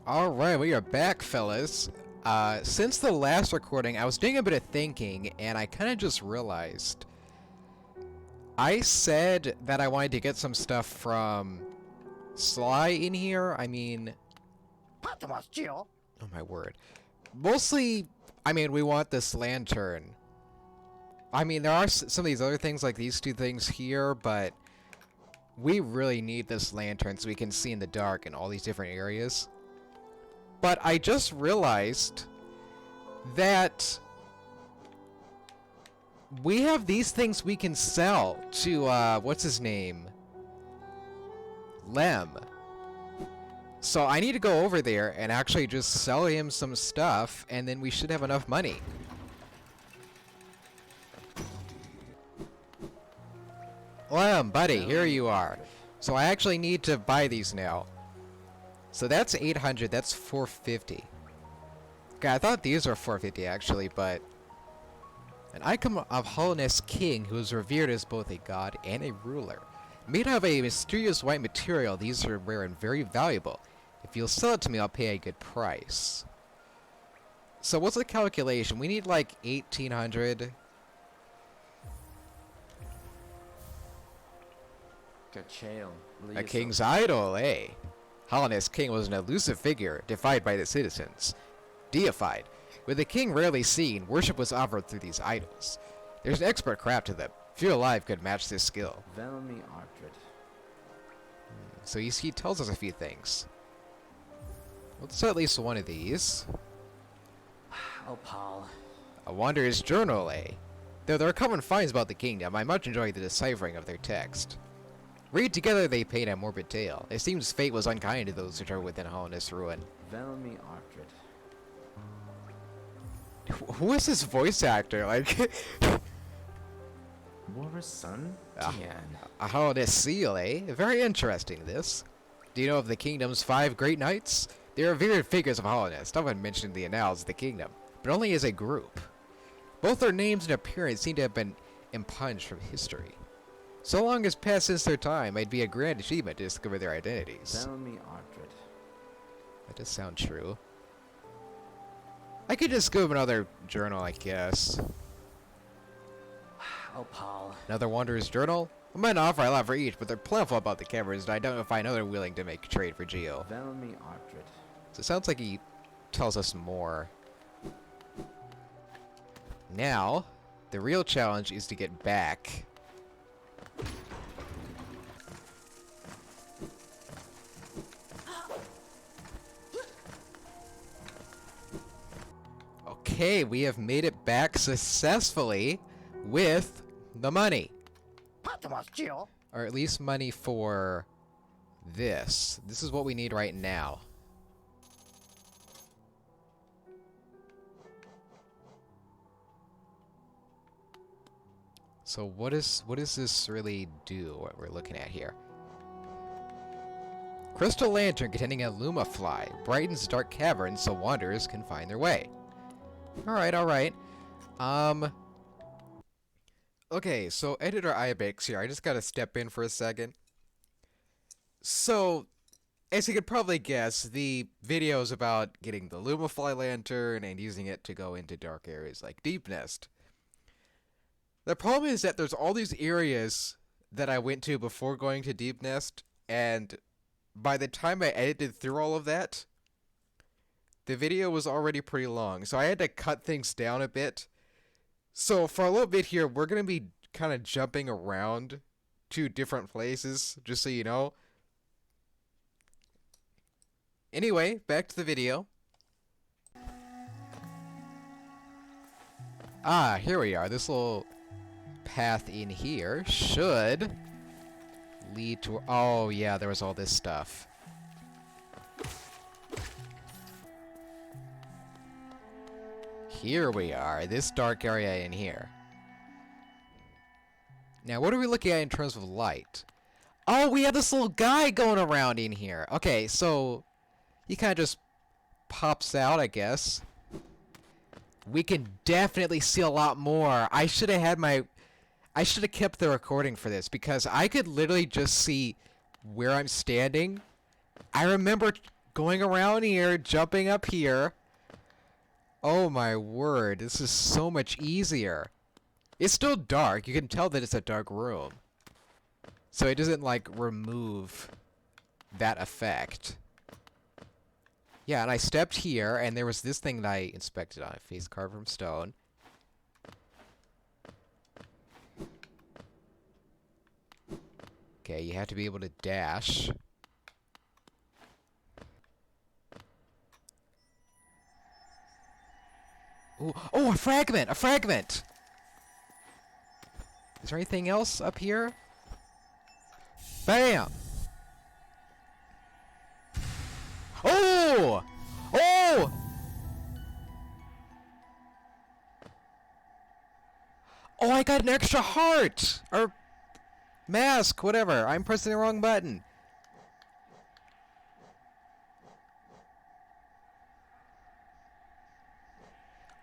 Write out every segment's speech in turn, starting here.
Alright, we are back, fellas. Since the last recording, I was doing a bit of thinking, and I kind of just realized. I said that I wanted to get some stuff from Sly in here. I mean... Oh my word. Mostly, I mean, we want this lantern. I mean, there are some of these other things, like these two things here, but... we really need this lantern so we can see in the dark in all these different areas. But I just realized that we have these things we can sell to, what's his name? Lem. So I need to go over there and actually just sell him some stuff, and then we should have enough money. Lem, buddy, here you are. So I actually need to buy these now. So that's 800, that's 450. Okay, I thought these were 450 actually, but... an icon of Hollowness King who is revered as both a god and a ruler. Made of a mysterious white material, these are rare and very valuable. If you'll sell it to me, I'll pay a good price. So what's the calculation? We need like 1800. A king's idol, eh? Hollowness King was an elusive figure, defied by the citizens. Deified. With the king rarely seen, worship was offered through these idols. There's an expert craft to them. Few alive could match this skill. So he tells us a few things. Let's sell at least one of these. Oh, Paul. A Wanderer's Journal, eh? Though there are common finds about the kingdom, I much enjoy the deciphering of their text. Read together they paint a morbid tale. It seems fate was unkind to those who are within Hollowness ruin. Who is this voice actor? Like... War's son? A Hollowness seal, eh? Very interesting, this. Do you know of the kingdom's 5 great knights? They are revered figures of Hollowness, often mentioned in the annals of the kingdom, but only as a group. Both their names and appearance seem to have been impunged from history. So long as passed since their time, it'd be a grand achievement to discover their identities. That does sound true. I could just go with another journal, I guess. Oh, Paul. Another Wanderer's Journal? I might offer a lot for each, but they're plentiful about the cameras, and I don't know if I know they're willing to make a trade for Geo. So it sounds like he tells us more. Now, the real challenge is to get back. Okay, we have made it back successfully with the money. Or at least money for this. This is what we need right now. So what does this really do, what we're looking at here? Crystal lantern containing a lumafly brightens dark caverns so wanderers can find their way. Alright, alright. Okay, so Editor Ibex here. I just gotta step in for a second. So, as you could probably guess, the video is about getting the lumafly lantern and using it to go into dark areas like Deepnest. The problem is that there's all these areas that I went to before going to Deepnest, and by the time I edited through all of that, the video was already pretty long, so I had to cut things down a bit. So for a little bit here, we're going to be kind of jumping around to different places, just so you know. Anyway, back to the video. Ah, here we are. This little path in here should lead to... oh, yeah, there was all this stuff. Here we are, this dark area in here. Now, what are we looking at in terms of light? Oh, we have this little guy going around in here. Okay, so he kind of just pops out, I guess. We can definitely see a lot more. I should have kept the recording for this, because I could literally just see where I'm standing. I remember going around here, jumping up here. Oh my word, this is so much easier. It's still dark. You can tell that it's a dark room. So it doesn't, like, remove that effect. Yeah, and I stepped here, and there was this thing that I inspected on. Face carved from stone. Okay, you have to be able to dash. Ooh, oh, a fragment! A fragment! Is there anything else up here? Bam! Oh! Oh! Oh, I got an extra heart! Or mask, whatever. I'm pressing the wrong button.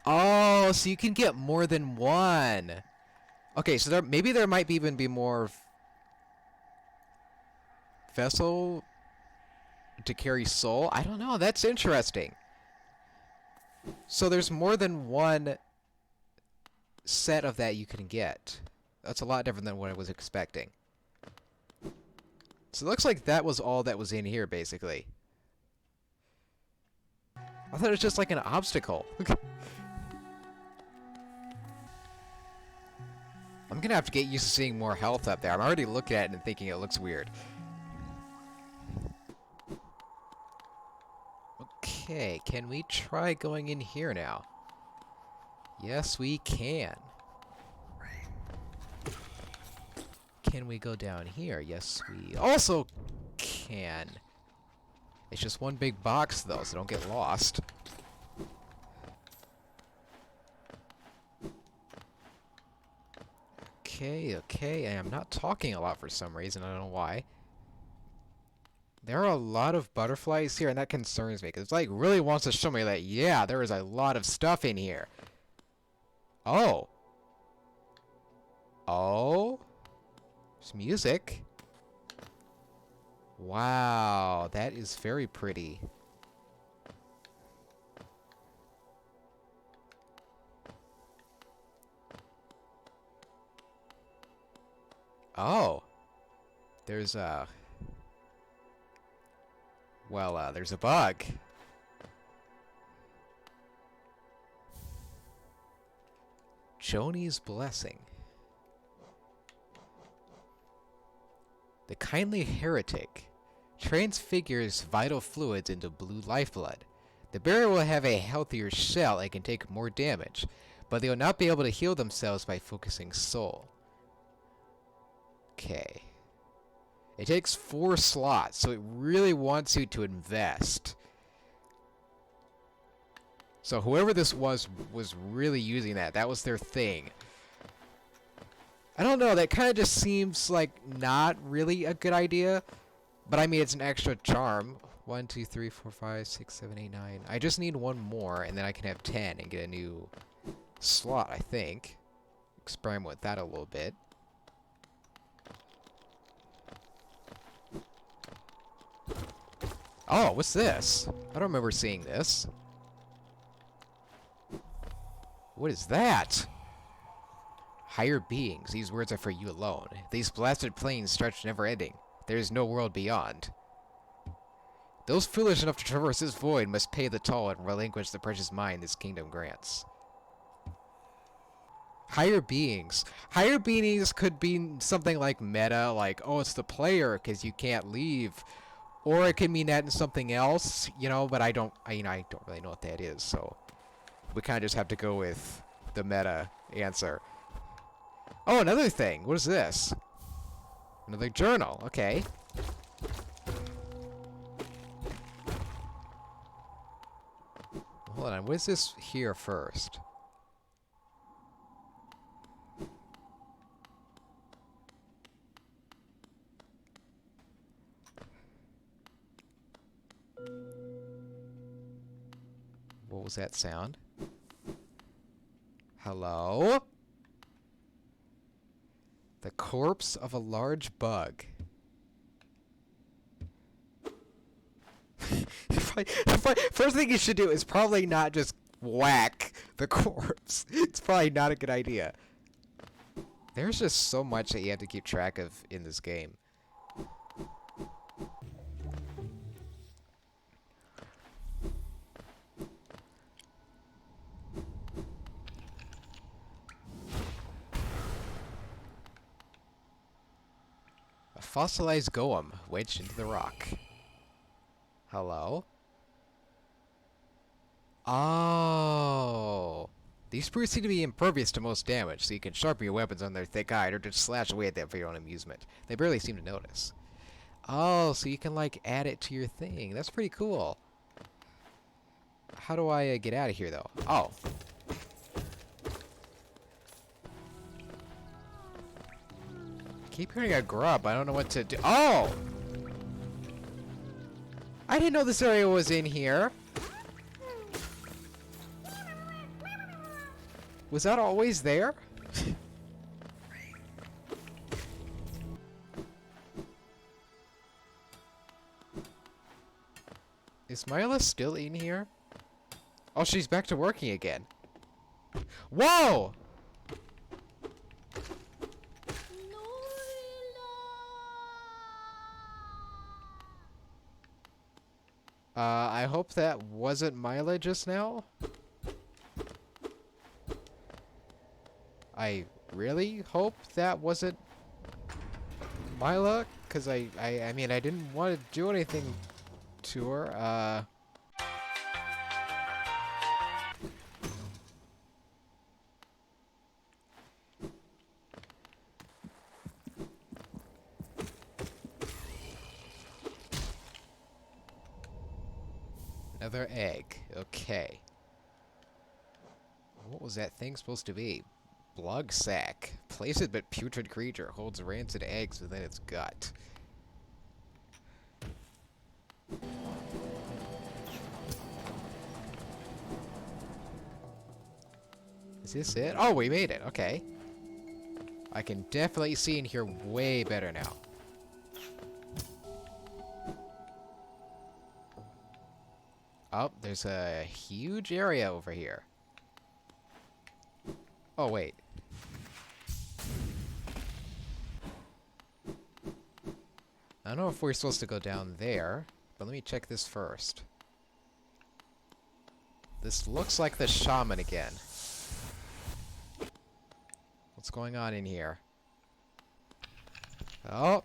Oh, so you can get more than one. Okay, so maybe there might even be more vessel to carry soul. I don't know. That's interesting. So there's more than one set of that you can get. That's a lot different than what I was expecting. So it looks like that was all that was in here, basically. I thought it was just like an obstacle. I'm gonna have to get used to seeing more health up there. I'm already looking at it and thinking it looks weird. Okay, can we try going in here now? Yes, we can. Can we go down here? Yes, we also can. It's just one big box, though, so don't get lost. Okay, okay. I am not talking a lot for some reason. I don't know why. There are a lot of butterflies here, and that concerns me, because it's like really wants to show me that, yeah, there is a lot of stuff in here. Oh. Oh. There's music. Wow, that is very pretty. Oh. There's a... Well, there's a bug. Joni's Blessing. The kindly heretic transfigures vital fluids into blue lifeblood. The bearer will have a healthier shell and can take more damage, but they will not be able to heal themselves by focusing soul. Okay. It takes 4 slots, so it really wants you to invest. So whoever this was really using that. That was their thing. I don't know, that kind of just seems like not really a good idea. But I mean, it's an extra charm. 1, 2, 3, 4, 5, 6, 7, 8, 9. I just need one more, and then I can have 10 and get a new slot, I think. Experiment with that a little bit. Oh, what's this? I don't remember seeing this. What is that? Higher beings. These words are for you alone. These blasted plains stretch never-ending. There is no world beyond. Those foolish enough to traverse this void must pay the toll and relinquish the precious mine this kingdom grants. Higher beings. Higher beings could be something like meta, like, oh, it's the player because you can't leave. Or it could mean that in something else, you know, but I don't really know what that is, so we kind of just have to go with the meta answer. Oh, another thing. What is this? Another journal. Okay. Hold on. What is this here first? What was that sound? Hello? The corpse of a large bug. If First thing you should do is probably not just whack the corpse. It's probably not a good idea. There's just so much that you have to keep track of in this game. A fossilized golem wedged into the rock. Hello? Oh. These sprues seem to be impervious to most damage, so you can sharpen your weapons on their thick hide or just slash away at them for your own amusement. They barely seem to notice. Oh, so you can, like, add it to your thing. That's pretty cool. How do I get out of here, though? Oh. Keep hearing a grub. I don't know what to do. Oh! I didn't know this area was in here. Was that always there? Is Myla still in here? Oh, she's back to working again. Whoa! I hope that wasn't Myla just now. I really hope that wasn't Myla, because I mean, I didn't want to do anything to her. Another egg. Okay. What was that thing supposed to be? Blug sac. Placed but putrid creature holds rancid eggs within its gut. Is this it? Oh, we made it. Okay. I can definitely see in here way better now. Oh, there's a huge area over here. Oh, wait. I don't know if we're supposed to go down there, but let me check this first. This looks like the shaman again. What's going on in here? Oh!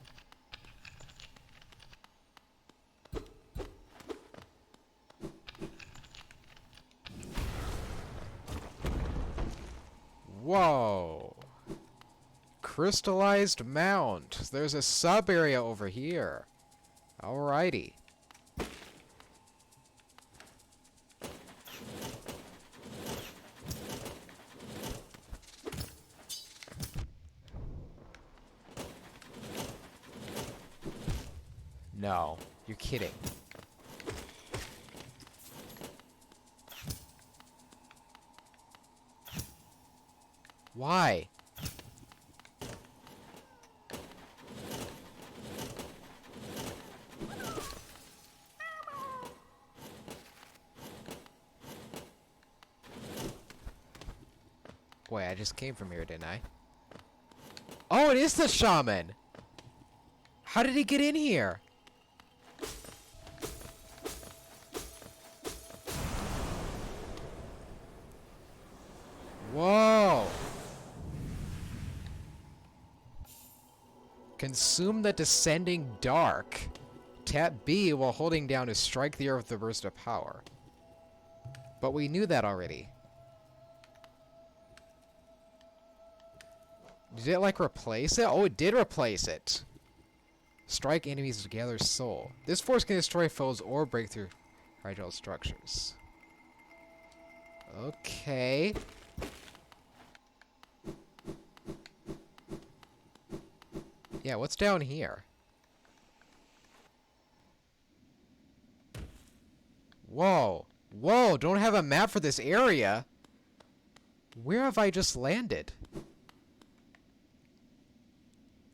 Whoa! Crystallized mound. There's a sub area over here. Alrighty. No, you're kidding. Why? Wait, I just came from here, didn't I? Oh, it is the shaman! How did he get in here? Whoa! Consume the descending dark. Tap B while holding down to strike the earth with a burst of power. But we knew that already. Did it, like, replace it? Oh, it did replace it. Strike enemies to gather soul. This force can destroy foes or break through fragile structures. Okay. Yeah, what's down here? Whoa. Whoa, don't have a map for this area. Where have I just landed?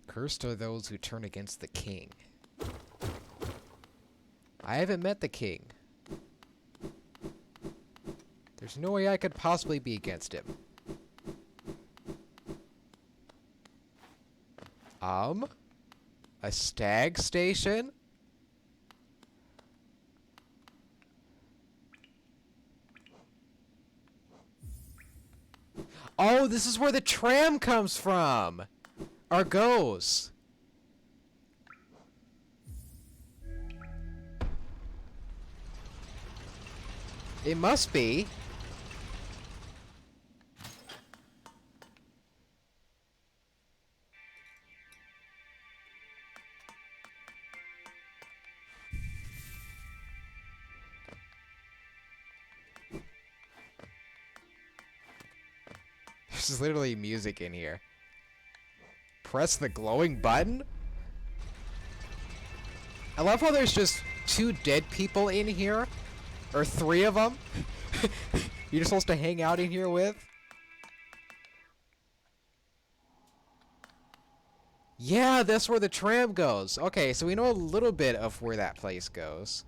Cursed are those who turn against the king. I haven't met the king. There's no way I could possibly be against him. A stag station? Oh, this is where the tram comes from! Or goes. It must be. There's literally music in here. Press the glowing button? I love how there's just 2 dead people in here. Or 3 of them. You're supposed to hang out in here with. Yeah, that's where the tram goes. Okay, so we know a little bit of where that place goes.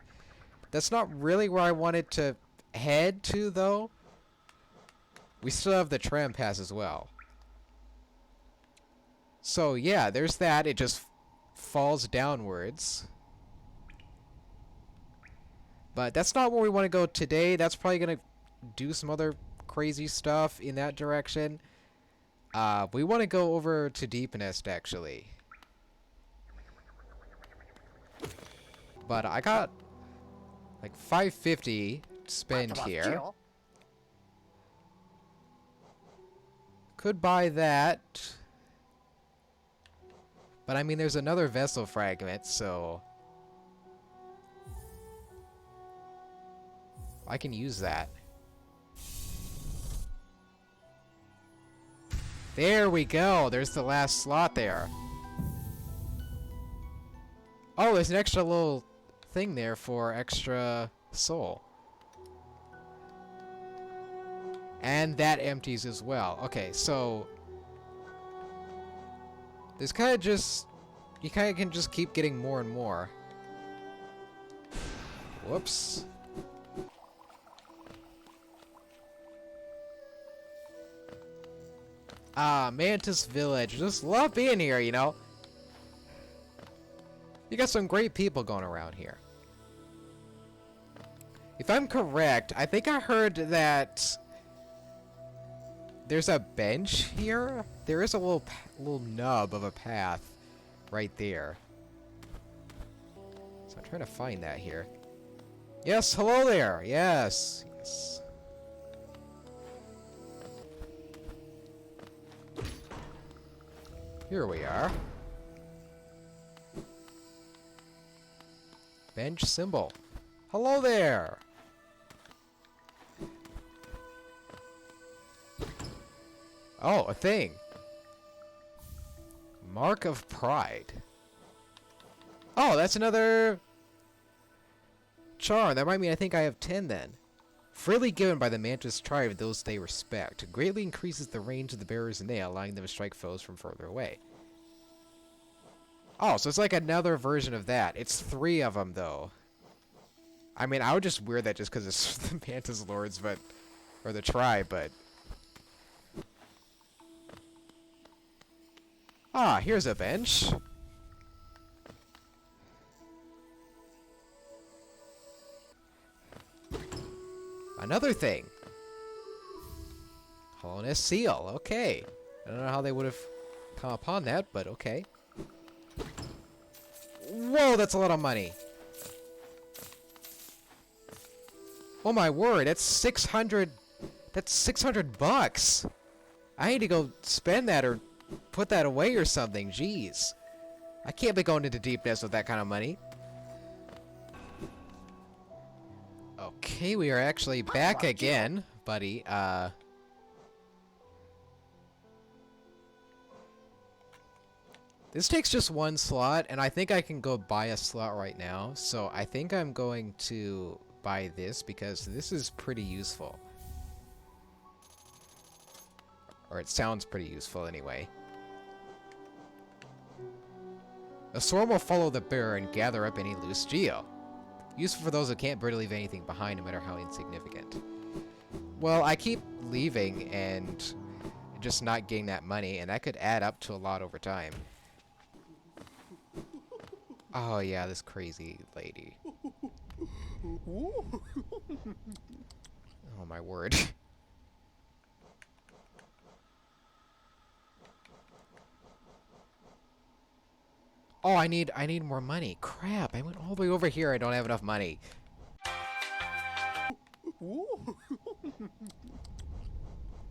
That's not really where I wanted to head to, though. We still have the tram pass as well. So, yeah, there's that. It just falls downwards. But that's not where we want to go today. That's probably going to do some other crazy stuff in that direction. We want to go over to Deepnest, actually. But I got like 550 to spend here. Could buy that. But I mean, there's another vessel fragment, so I can use that. There we go. There's the last slot there. Oh, there's an extra little thing there for extra soul. And that empties as well. Okay, so this kind of just, you kind of can just keep getting more and more. Whoops. Ah, Mantis Village. Just love being here, you know. You got some great people going around here. If I'm correct, I think I heard that there's a bench here. There is a little nub of a path right there. So I'm trying to find that here. Yes, hello there. Yes. Yes. Here we are. Bench symbol. Hello there. Oh, a thing. Mark of Pride. Oh, that's another charm. That might mean I think I have 10 then. Freely given by the Mantis tribe of those they respect. Greatly increases the range of the bearer's nail, allowing them to strike foes from further away. Oh, so it's like another version of that. It's 3 of them, though. I mean, I would just wear that just because it's the Mantis Lords, but... or the tribe, but... Ah, here's a bench. Another thing. Hollowness seal. Okay. I don't know how they would have come upon that, but okay. Whoa, that's a lot of money. Oh my word, that's 600. That's 600 bucks. I need to go spend that or put that away or something. Jeez. I can't be going into Deepnest with that kind of money. Okay, we are actually back again, buddy. This takes just 1 slot, and I think I can go buy a slot right now. So I think I'm going to buy this because this is pretty useful. Or it sounds pretty useful anyway. A swarm will follow the bearer and gather up any loose geo. Useful for those who can't bear to leave anything behind, no matter how insignificant. Well, I keep leaving and just not getting that money, and that could add up to a lot over time. Oh yeah, this crazy lady. Oh my word. Oh, I need more money. Crap, I went all the way over here. I don't have enough money.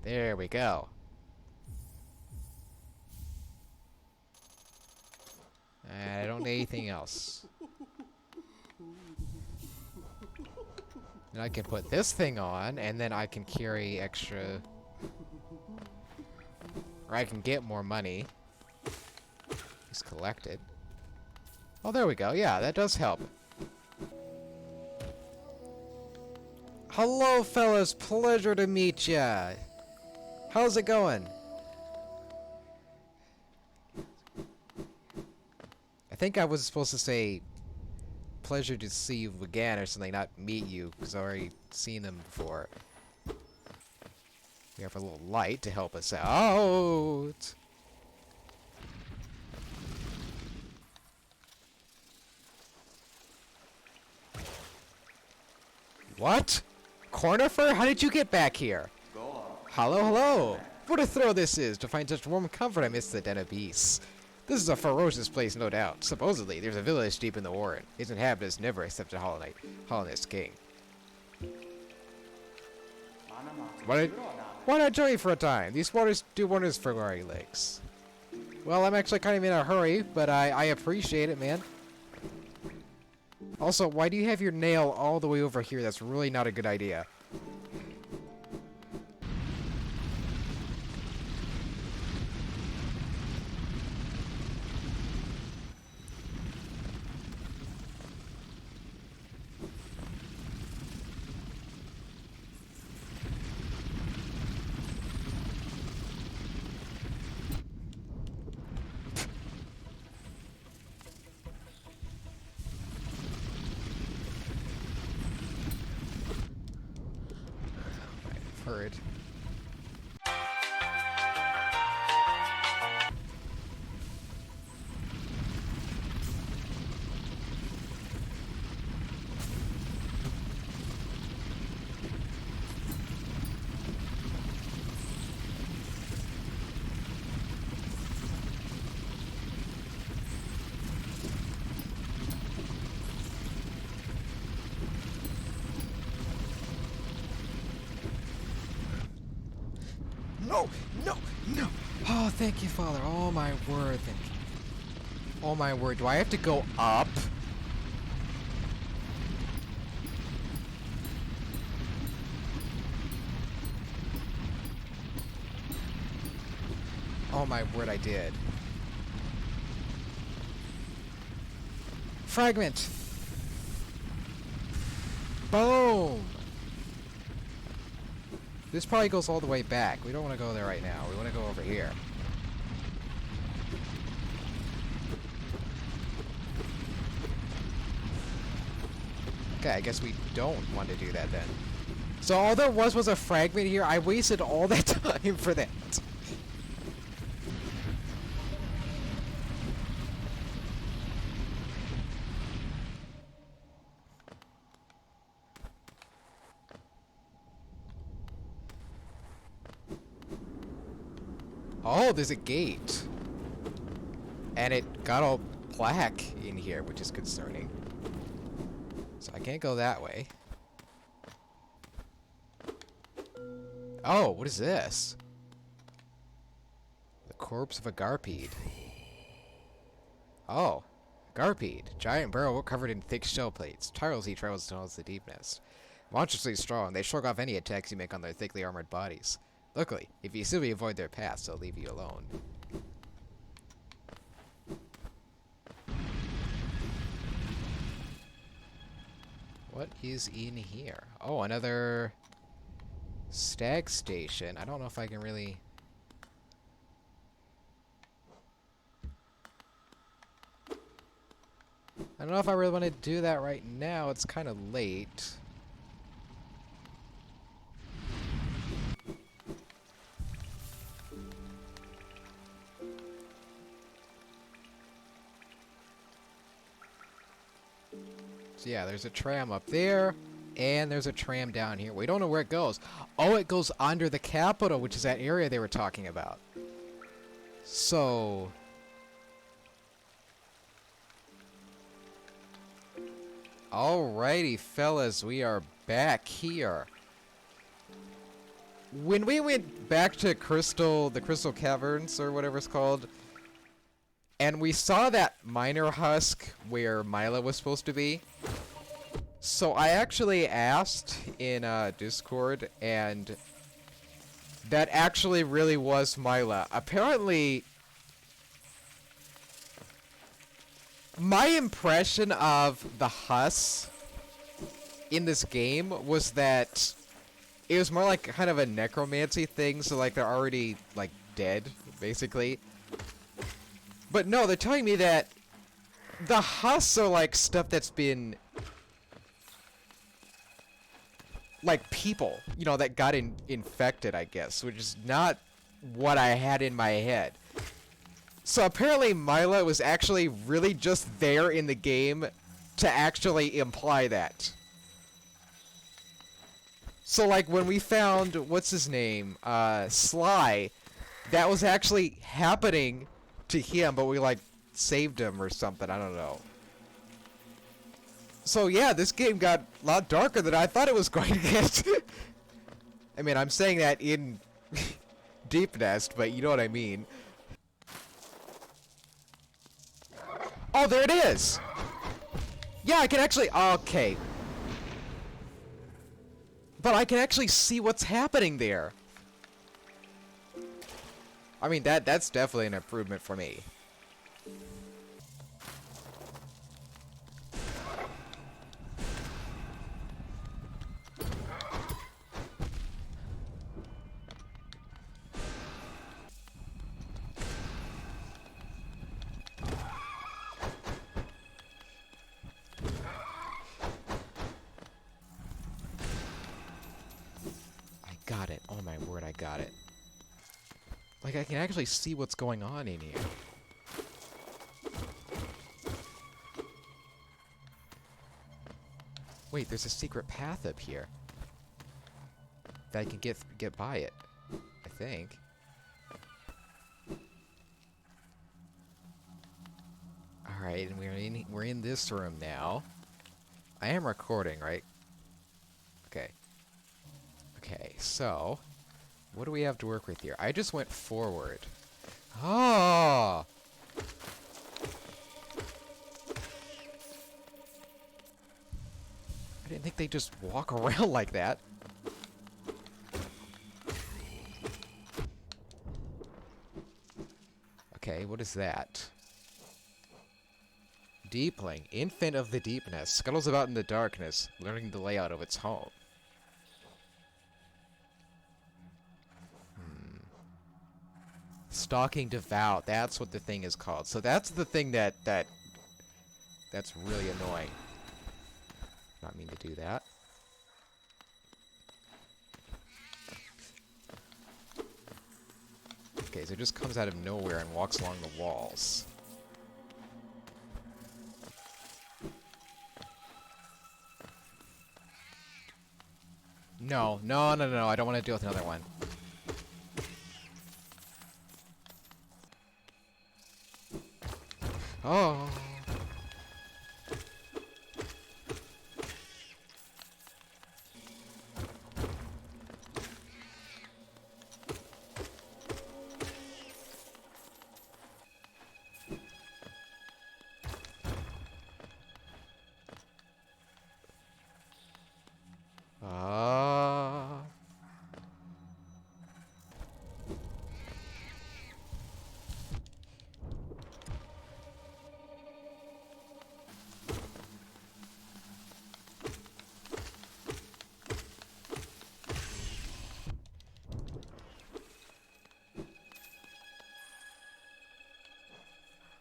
There we go. And I don't need anything else. And I can put this thing on, and then I can carry extra... Or I can get more money. Just collect it. Oh, there we go. Yeah, that does help. Hello, fellas. Pleasure to meet ya. How's it going? I think I was supposed to say pleasure to see you again or something, not meet you, because I've already seen them before. We have a little light to help us out. What? Cornifer? How did you get back here? Hello, hello. What a throw this is to find such warm comfort amidst the den of beasts. This is a ferocious place, no doubt. Supposedly, there's a village deep in the warren. Its inhabitants never accepted Hollowness King. Why not join me for a time? These waters do wonders for weary legs. Well, I'm actually kind of in a hurry, but I appreciate it, man. Also, why do you have your nail all the way over here? That's really not a good idea. Heard. No! No! No! Oh, thank you, Father. Oh, my word. Thank you. Oh, my word. Do I have to go up? Oh, my word, I did. Fragment! Boom! This probably goes all the way back. We don't want to go there right now. We want to go over here. Okay, I guess we don't want to do that then. So all there was a fragment here. I wasted all that time for that. Oh, there's a gate. And it got all black in here, which is concerning. So I can't go that way. Oh, what is this? The corpse of a Garpede. Oh, Garpede. Giant burrow covered in thick shell plates. Tirelessly travels towards the Deepnest. Monstrously strong, they shrug off any attacks you make on their thickly armored bodies. Luckily, if you simply avoid their paths, they'll leave you alone. What is in here? Oh, another stag station. I don't know if I can really... I don't know if I really want to do that right now. It's kind of late. So yeah, there's a tram up there, and there's a tram down here. We don't know where it goes. Oh, it goes under the Capitol, which is that area they were talking about. So... Alrighty, fellas, we are back here. When we went back to the Crystal Caverns, or whatever it's called, and we saw that miner husk where Mila was supposed to be, so I actually asked in Discord, and that actually really was Mila. Apparently, my impression of the husk in this game was that it was more like kind of a necromancy thing, so like they're already like dead, basically. But no, they're telling me that the husks are like stuff that's been like people, you know, that got infected, I guess, which is not what I had in my head. So apparently Mila was actually really just there in the game to actually imply that. So like when we found, what's his name, Sly, that was actually happening to him, but we like saved him or something, I don't know. So yeah, this game got a lot darker than I thought it was going to get. I mean, I'm saying that in Deepnest, but you know what I mean. Oh, there it is! Yeah, I can actually... Okay. But I can actually see what's happening there. I mean, that's definitely an improvement for me. Got it. Oh my word, I got it. Like, I can actually see what's going on in here. Wait, there's a secret path up here. That I can get by it, I think. Alright, and we're in this room now. I am recording, right? Okay. Okay, so what do we have to work with here? I just went forward. Oh! I didn't think they just walk around like that. Okay, what is that? Deepling, infant of the Deepnest, scuttles about in the darkness, learning the layout of its home. Stalking Devout, that's what the thing is called. So that's the thing that's really annoying. Not mean to do that. Okay, so it just comes out of nowhere and walks along the walls. No, no, no, no, I don't want to deal with another one. Oh. Ah.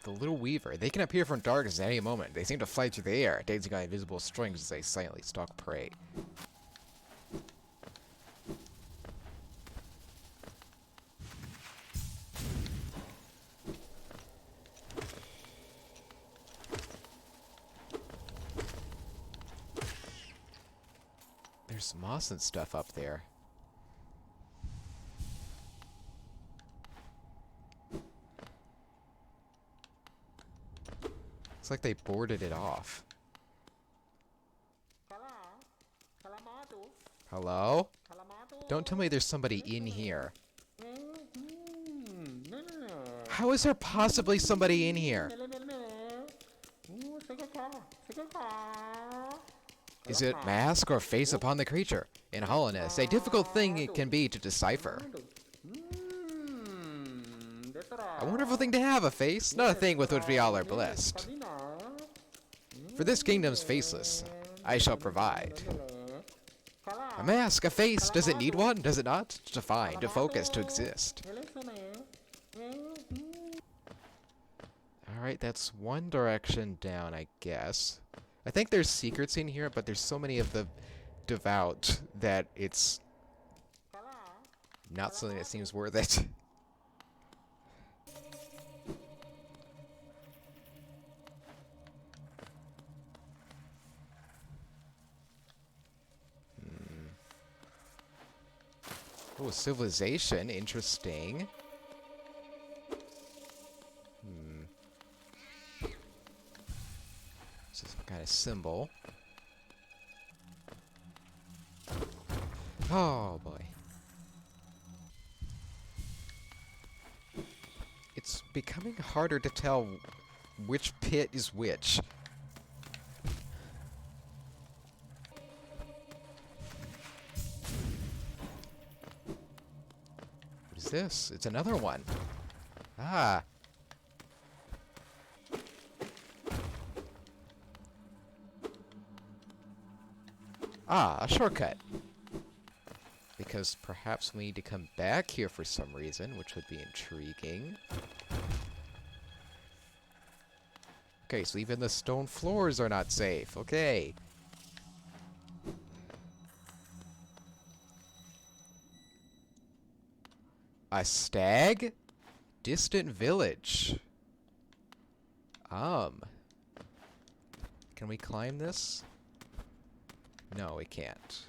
The Little Weaver. They can appear from darkness at any moment. They seem to fly through the air, dancing on invisible strings as they silently stalk prey. There's moss and stuff up there. It's like they boarded it off. Hello? Don't tell me there's somebody in here. How is there possibly somebody in here? Is it mask or face upon the creature? In hollowness, a difficult thing it can be to decipher. A wonderful thing to have, a face, not a thing with which we all are blessed. For this kingdom's faceless, I shall provide. A mask, a face, does it need one? Does it not? To find, to focus, to exist. Alright, that's one direction down, I guess. I think there's secrets in here, but there's so many of the devout that it's not something that seems worth it. Oh, civilization, interesting. This is some kind of symbol. Oh boy. It's becoming harder to tell which pit is which. What is this? It's another one. Ah. Ah, a shortcut. Because perhaps we need to come back here for some reason, which would be intriguing. Okay, so even the stone floors are not safe. Okay. A stag? Distant village. Can we climb this? No, we can't.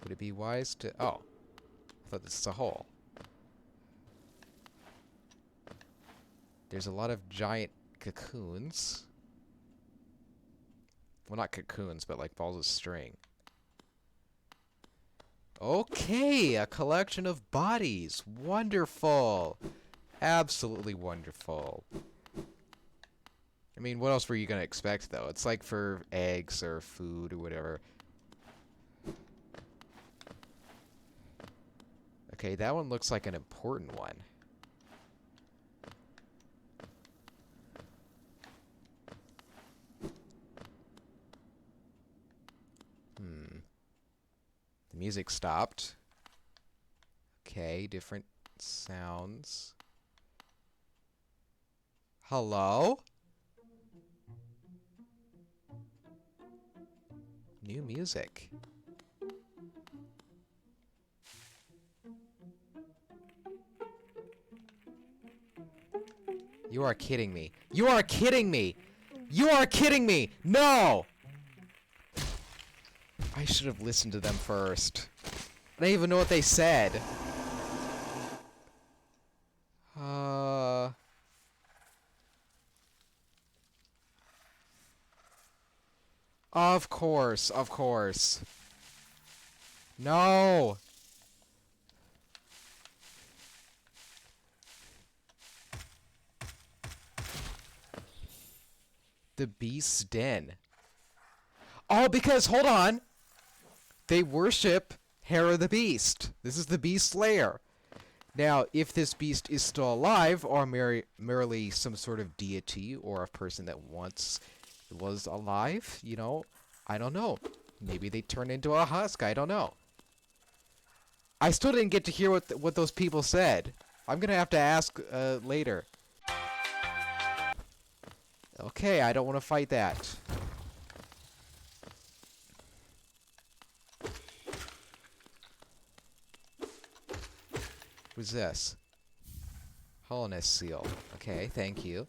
Would it be wise to... Oh. I thought this was a hole. There's a lot of giant cocoons. Well, not cocoons, but like balls of string. Okay, a collection of bodies. Wonderful. Absolutely wonderful. I mean, what else were you gonna expect, though? It's like for eggs or food or whatever. Okay, that one looks like an important one. The music stopped. Okay, different sounds. Hello? New music. You are kidding me. You are kidding me! You are kidding me! No! I should have listened to them first. I don't even know what they said. Of course, of course. No! The Beast's Den. Oh, because, hold on! They worship Hera the Beast. This is the Beast's lair. Now, if this beast is still alive, or merely some sort of deity, or a person that once was alive, you know, I don't know. Maybe they turned into a husk, I don't know. I still didn't get to hear what those people said. I'm gonna have to ask later. Okay, I don't want to fight that. What's this? Hollowness seal. Okay, thank you.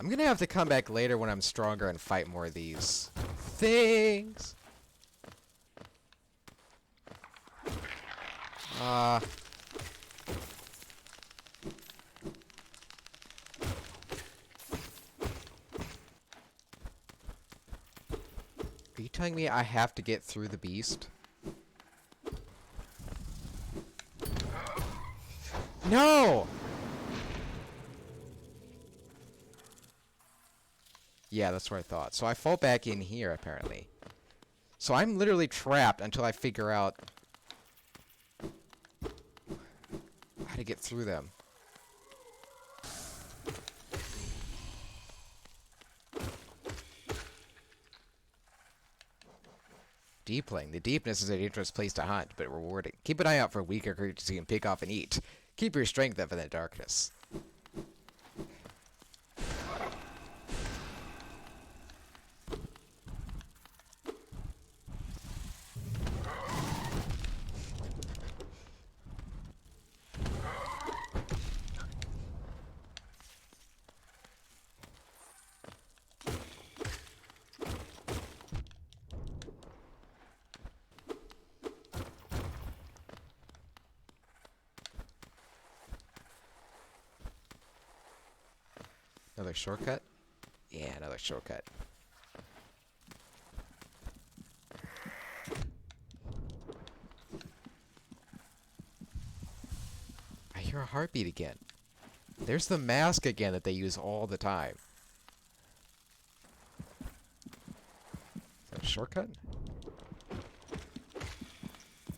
I'm gonna have to come back later when I'm stronger and fight more of these things. Are you telling me I have to get through the beast? No! Yeah, that's what I thought. So I fall back in here, apparently. So I'm literally trapped until I figure out how to get through them. Deepling. The deepness is a dangerous place to hunt, but rewarding. Keep an eye out for weaker creatures you can pick off and eat. Keep your strength up in the darkness. Another shortcut? Yeah, another shortcut. I hear a heartbeat again. There's the mask again that they use all the time. Is that a shortcut?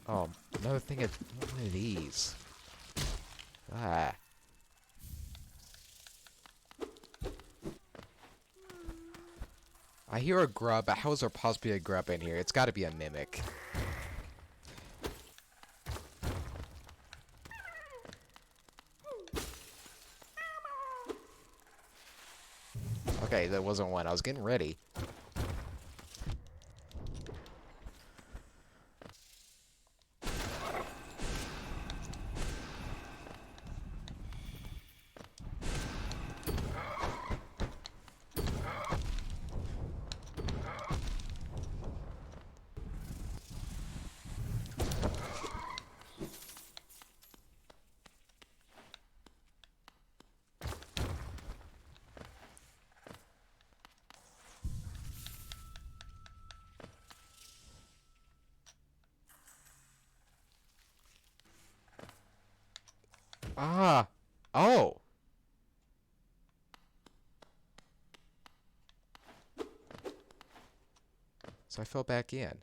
Oh, another thing of one of these. Ah. I hear a grub, but how is there possibly a grub in here? It's gotta be a mimic. Okay, that wasn't one. I was getting ready. Ah! Oh! So I fell back in.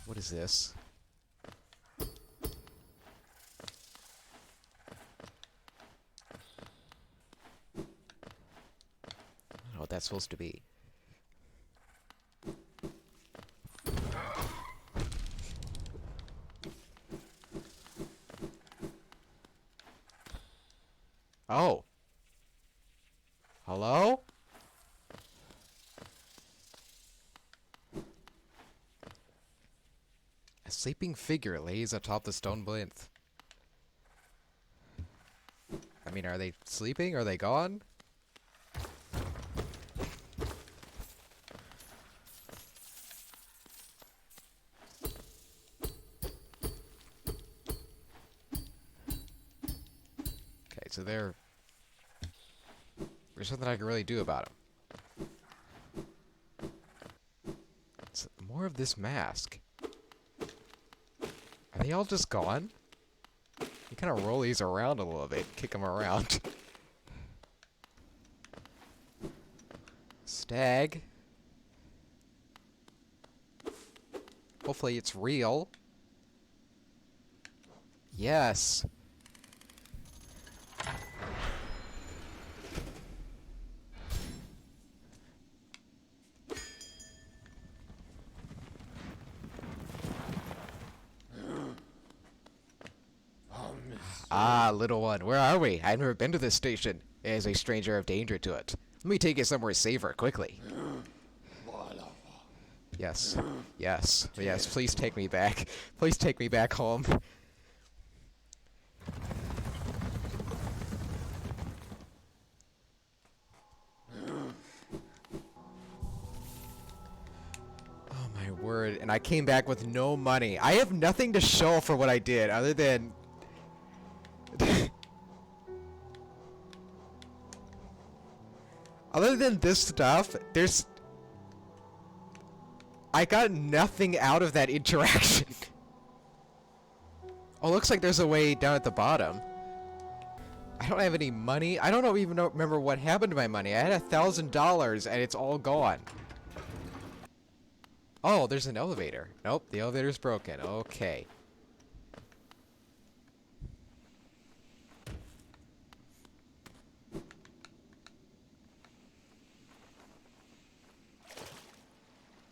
What is this? I don't know what that's supposed to be. Oh! Hello? A sleeping figure lays atop the stone plinth. I mean, are they sleeping? Are they gone? Okay, so there's something I can really do about them. It's more of this mask. Are they all just gone? You kind of roll these around a little bit, kick them around. Stag. Hopefully it's real. Yes. Ah, little one, where are we? I've never been to this station. As a stranger of danger to it. Let me take it somewhere safer, quickly. Yes. Yes. Yes, please take me back. Please take me back home. Oh my word, and I came back with no money. I have nothing to show for what I did, other than... Other than this stuff, there's... I got nothing out of that interaction. Oh, looks like there's a way down at the bottom. I don't have any money. I don't even remember what happened to my money. I had $1,000 and it's all gone. Oh, there's an elevator. Nope, the elevator's broken. Okay.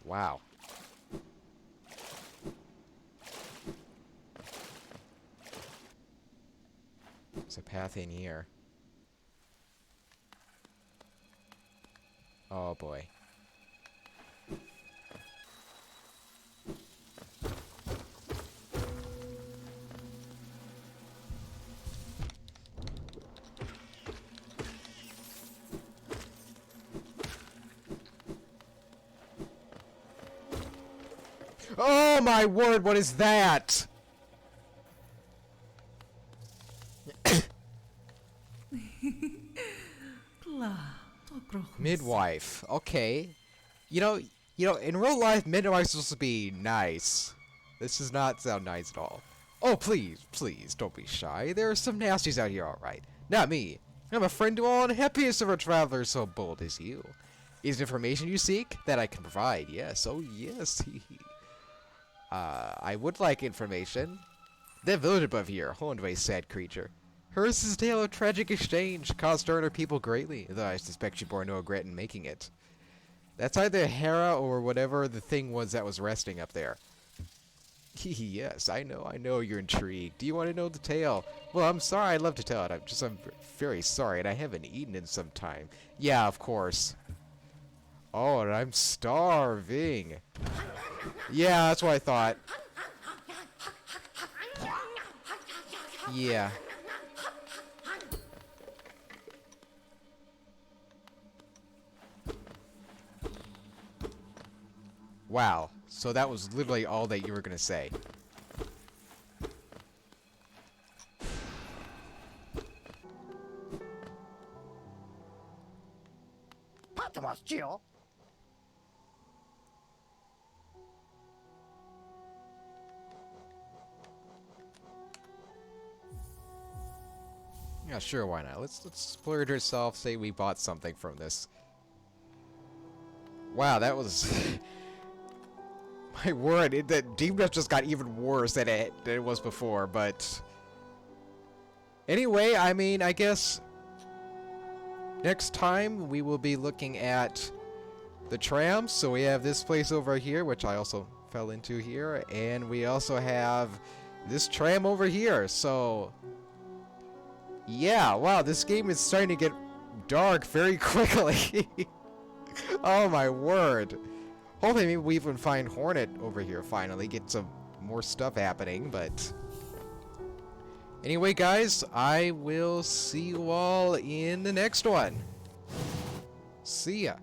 Wow. There's a path in here. Oh boy. Oh my word, what is that? Midwife. Okay. You know, in real life, midwife's supposed to be nice. This does not sound nice at all. Oh, please, please, don't be shy. There are some nasties out here, alright. Not me. I'm a friend to all and happiest of our travelers so bold as you. Is information you seek? That I can provide, yes. Oh, yes. I would like information. That village above here, owned by a sad creature. Hers is a tale of tragic exchange, caused her and her people greatly, though I suspect she bore no regret in making it. That's either Hera or whatever the thing was that was resting up there. Yes, I know you're intrigued. Do you want to know the tale? Well, I'm sorry, I'd love to tell it. I'm very sorry, and I haven't eaten in some time. Yeah, of course. Oh, and I'm starving. Yeah, that's what I thought. Yeah. Wow. So that was literally all that you were gonna say. Yeah, sure, why not? Let's splurge ourselves, say we bought something from this. Wow, that was... My word, that Deepnest just got even worse than it was before, but... Anyway, I mean, I guess... Next time, we will be looking at the trams. So we have this place over here, which I also fell into here, and we also have this tram over here, so... Yeah, wow, this game is starting to get dark very quickly. Oh my word. Hopefully maybe we even find Hornet over here finally, get some more stuff happening, but... Anyway, guys, I will see you all in the next one. See ya.